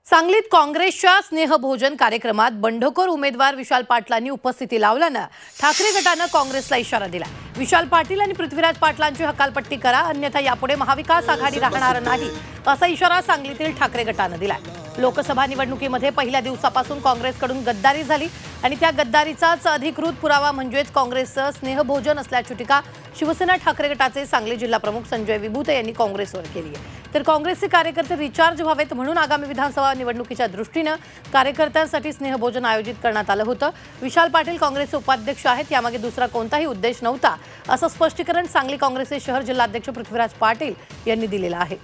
सांगलीत काँग्रेसच्या स्नेहभोजन कार्यक्रमात बंडखोर उमेदवार विशाल पाटलांनी उपस्थिती लावल्यानं ठाकरे गटानं काँग्रेसला इशारा दिला। विशाल पाटील आणि पृथ्वीराज पाटलांची हकालपट्टी करा, अन्यथा यापुढे महाविकास आघाडी राहणार नाही, असा इशारा सांगलीतील ठाकरे गटानं दिला। लोकसभा निवडणुकीमध्ये पहिल्या दिवसापासून काँग्रेसकडून गद्दारी झाली आणि त्या गद्दारीचाच अधिकृत पुरावा म्हणजेच काँग्रेसचं स्नेहभोजन असल्याची टीका शिवसेना ठाकरे गटाचे सांगली जिल्हा प्रमुख संजय विभूते यांनी काँग्रेसवर केली आहे। तर काँग्रेसचे कार्यकर्ते रिचार्ज व्हावेत म्हणून आगामी विधानसभा निवडणुकीच्या दृष्टीने कार्यकर्त्यांसाठी स्नेहभोजन आयोजित करण्यात आलं होतं। विशाल पाटील काँग्रेसचे उपाध्यक्ष आहेत, यामागे दुसरा कोणताही उद्देश नव्हता, असं स्पष्टीकरण सांगली काँग्रेसचे शहर जिल्हाध्यक्ष पृथ्वीराज पाटील यांनी दिलेलं आहे।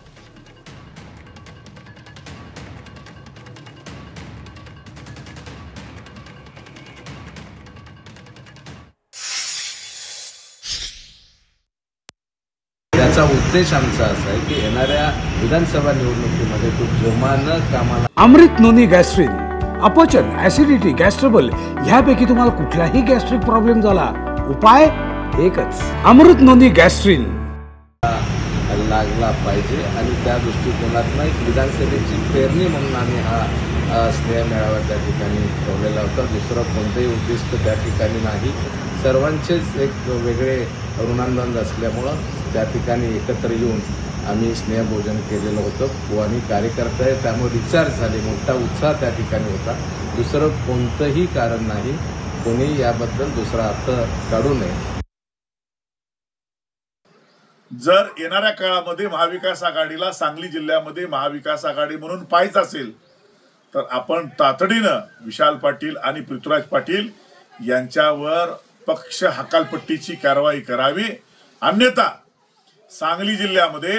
त्याचा उद्देश आमचा असा आहे की येणाऱ्या विधानसभा निवडणुकीमध्ये खूप जोमानं कामाला अमृत नोनी गॅस्ट्रिन, अपचन, ऍसिडिटी, गॅस्ट्रबल ह्यापैकी तुम्हाला कुठलाही गॅस्ट्रिक प्रॉब्लेम झाला, उपाय एकच, अमृत नोनी गॅस्ट्रिन लागला पाहिजे। आणि त्या दृष्टिकोनातून एक विधानसभेची पेरणी म्हणून आम्ही हा स्नेह मेळावा त्या ठिकाणी ठेवलेला होता। दुसरं कोणतेही उद्दिष्ट त्या ठिकाणी नाही। सर्वांचेच एक वेगळे ऋणानुबंध असल्यामुळं त्या ठिकाणी एकत्र येऊन आम्ही स्नेहभोजन केलेलं होतं आणि कार्यकर्ते आहे त्यामुळे रिचार्ज झाले, मोठा उत्साह त्या ठिकाणी होता। दुसरं कोणतंही कारण नाही, कोणी याबद्दल दुसरा अर्थ काढू नये। जर येणाऱ्या काळामध्ये महाविकास आघाडीला सांगली जिल्ह्यामध्ये महाविकास आघाडी म्हणून पाहायचं असेल तर आपण तातडीनं विशाल पाटील आणि पृथ्वीराज पाटील यांच्यावर पक्ष हकालपट्टीची कारवाई करावी, अन्यथा सांगली जिल्ह्यामध्ये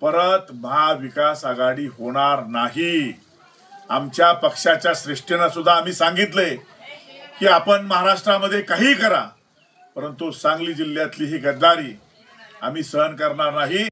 परत महाविकास आघाडी होणार नाही। आमच्या पक्षाच्या श्रेष्ठींना सुद्धा आम्ही सांगितले की आपण महाराष्ट्रामध्ये काही करा, परंतु सांगली जिल्ह्यातली ही गद्दारी आम्ही सहन करणार नाही।